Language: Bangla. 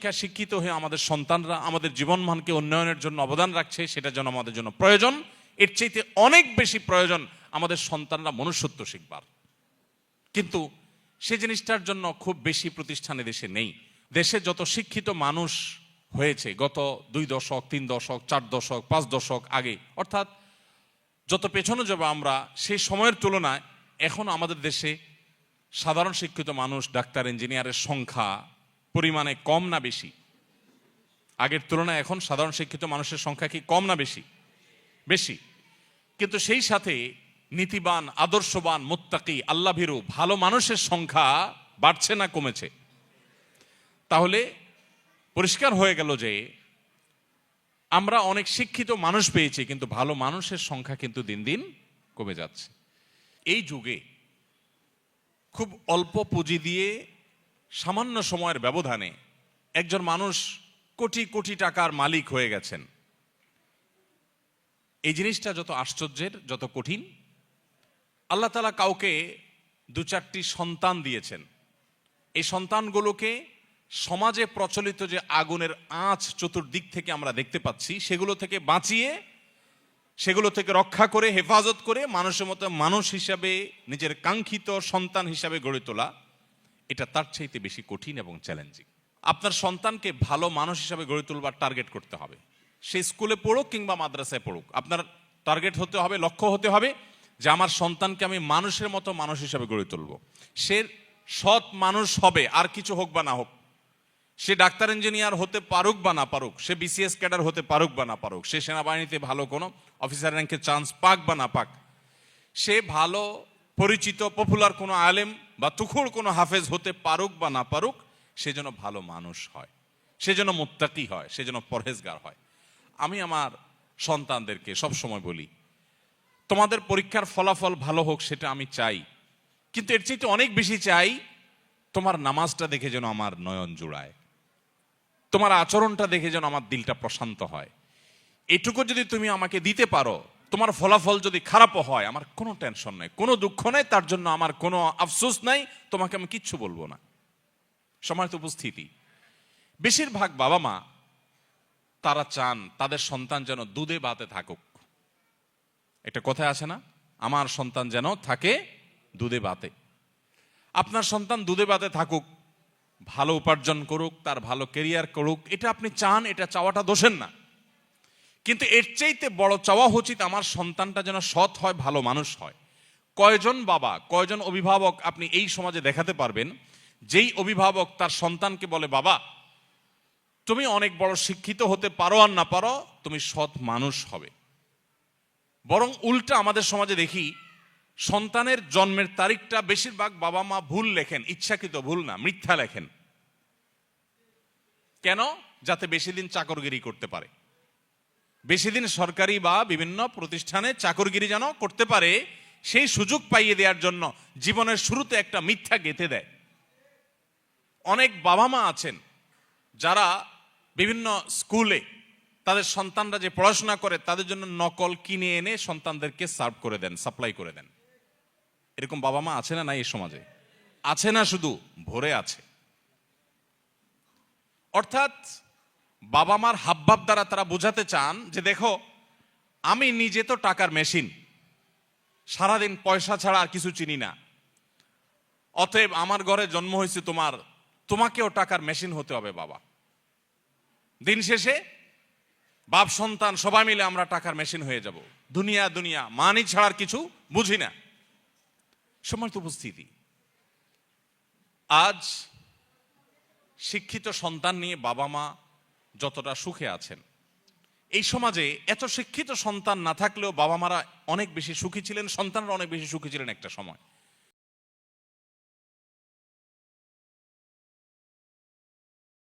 শিক্ষায় শিক্ষিত হয়ে আমাদের সন্তানরা আমাদের জীবনমানকে উন্নয়নের জন্য অবদান রাখছে, সেটা যেন আমাদের জন্য প্রয়োজন। এর চাইতে অনেক বেশি প্রয়োজন আমাদের সন্তানরা মনুষ্যত্ব শিখবার। কিন্তু সে জিনিসটার জন্য খুব বেশি প্রতিষ্ঠান দেশে নেই। দেশে যত শিক্ষিত মানুষ হয়েছে গত 2 দশক 3 দশক 4 দশক 5 দশক আগে, অর্থাৎ যত পেছনে যাব আমরা, সেই সময়ের তুলনায় এখন আমাদের দেশে সাধারণ শিক্ষিত মানুষ, ডাক্তার, ইঞ্জিনিয়ারের সংখ্যা পরিমাণে কম না বেশি? আগের তুলনায় এখন সাধারণ শিক্ষিত মানুষের সংখ্যা কি কম না বেশি? বেশি। কিন্তু সেই সাথে নীতিবান, আদর্শবান, মুত্তাকি, আল্লাহভীরু ভালো মানুষের সংখ্যা বাড়ছে না কমেছে? তাহলে পরিষ্কার হয়ে গেল যে আমরা অনেক শিক্ষিত মানুষ পেয়েছি, কিন্তু ভালো মানুষের সংখ্যা কিন্তু দিন দিন কমে যাচ্ছে। এই যুগে খুব অল্প পুঁজি দিয়ে সামান্য সময়ের ব্যবধানে একজন মানুষ কোটি কোটি টাকার মালিক হয়ে গেছেন। এই জিনিসটা যত আশ্চর্যের, যত কঠিন। আল্লাহ তাআলা কাউকে 2-4টি সন্তান দিয়েছেন। এই সন্তানগুলোকে সমাজে প্রচলিত যে আগুনের আঁচ চতুর্দিক থেকে আমরা দেখতে পাচ্ছি, সেগুলো থেকে বাঁচিয়ে, সেগুলো থেকে রক্ষা করে, হেফাজত করে মানুষের মতো মানুষ হিসাবে, নিজের কাঙ্ক্ষিত সন্তান হিসাবে গড়ে তোলা, এটা তার চাইতে বেশি কঠিন এবং চ্যালেঞ্জিং। আপনার সন্তানকে ভালো মানুষ হিসাবে গড়ে তুলবার টার্গেট করতে হবে। সে স্কুলে পড়ুক কিংবা মাদ্রাসায় পড়ুক, আপনার টার্গেট হতে হবে, লক্ষ্য হতে হবে যে আমার সন্তানকে আমি মানুষের মতো মানুষ হিসাবে গড়ে তুলব। সে সৎ মানুষ হবে, আর কিছু হোক বা না হোক। সে ডাক্তার, ইঞ্জিনিয়ার হতে পারুক বা না পারুক, সে বিসিএস ক্যাডার হতে পারুক বা না পারুক, সে সেনাবাহিনীতে ভালো কোনো অফিসার র্যাঙ্কে চান্স পাক বা না পাক, সে ভালো পরিচিত পপুলার কোনো আলেম বা তুখুর কোনো হাফেজ হতে পারুক বা না পারুক, সে যেন ভালো মানুষ হয়, সে যেন মুত্তাকি হয়, সে যেন পরহেজগার হয়। আমি আমার সন্তানদেরকে সবসময় বলি, তোমাদের পরীক্ষার ফলাফল ভালো হোক, সেটা আমি চাই, কিন্তু এর চাইতে অনেক বেশি চাই তোমার নামাজটা দেখে যেন আমার নয়ন জুড়ায়, তোমার আচরণটা দেখে যেন আমার দিলটা প্রশান্ত হয়। এটুকু যদি তুমি আমাকে দিতে পারো, তোমার ফলাফল যদি খারাপও হয়, আমার কোনো টেনশন নাই, কোনো দুঃখ নাই, তার জন্য আমার কোনো আফসোস নাই, তোমাকে আমি কিচ্ছু বলবো না। সম্মানিত উপস্থিতি, বেশিরভাগ বাবা মা তারা চান তাদের সন্তান যেন দুধে ভাতে থাকুক। একটা কথা আছে না, আমার সন্তান যেন থাকে দুধে ভাতে। আপনার সন্তান দুধে ভাতে থাকুক, ভালো উপার্জন করুক, তার ভালো কেরিয়ার করুক, এটা আপনি চান, এটা চাওয়াটা দোষের না। কিন্তু এর চাইতে বড় চাওয়া উচিত আমার সন্তানটা যেন সৎ হয়, ভালো মানুষ হয়। কয়জন বাবা, কয়জন অভিভাবক আপনি এই সমাজে দেখাতে পারবেন যেই অভিভাবক তার সন্তানকে বলে, বাবা তুমি অনেক বড় শিক্ষিত হতে পারো আর না পারো, তুমি সৎ মানুষ হবে? বরং উল্টা আমাদের সমাজে দেখি, সন্তানের জন্মের তারিখটা বেশিরভাগ বাবা মা ভুল লেখেন, ইচ্ছাকৃত ভুল না, মিথ্যা লেখেন। কেন? যাতে বেশি দিন চাকরগিরি করতে পারে, বেশি দিন সরকারি বা বিভিন্ন প্রতিষ্ঠানে চাকরগিরি যেন করতে পারে, সেই সুযোগ পাইয়ে দেওয়ার জন্য জীবনের শুরুতে একটা মিথ্যা গেঁথে দেয়। অনেক বাবা মা আছেন যারা বিভিন্ন স্কুলে তাদের সন্তানরা যে পড়াশোনা করে তাদের জন্য নকল কিনে এনে সন্তানদেরকে সার্ভ করে দেন, সাপ্লাই করে দেন। এরকম বাবা মা আছে না? নাই এই সমাজে? আছে না? শুধু ভরে আছে। অর্থাৎ বাবা মার হাবভাব দ্বারা তারা বোঝাতে চান যে দেখো, আমি নিজে তো টাকার মেশিন, সারাদিন পয়সা ছাড়া আর কিছু চিনি না, অতএব আমার ঘরে জন্ম হয়েছে তোমাকেও টাকার মেশিন হতে হবে বাবা। দিন শেষে বাপ সন্তান সবাই মিলে আমরা টাকার মেশিন হয়ে যাব, দুনিয়া মানি ছাড়ার কিছু বুঝি না। সম্মানিত উপস্থিতি, আজ শিক্ষিত সন্তান নিয়ে বাবা মা যতটা সুখে আছেন, এই সমাজে এত শিক্ষিত সন্তান না থাকলেও বাবা মারা অনেক বেশি সুখী ছিলেন, সন্তানরা অনেক বেশি সুখী ছিলেন একটা সময়।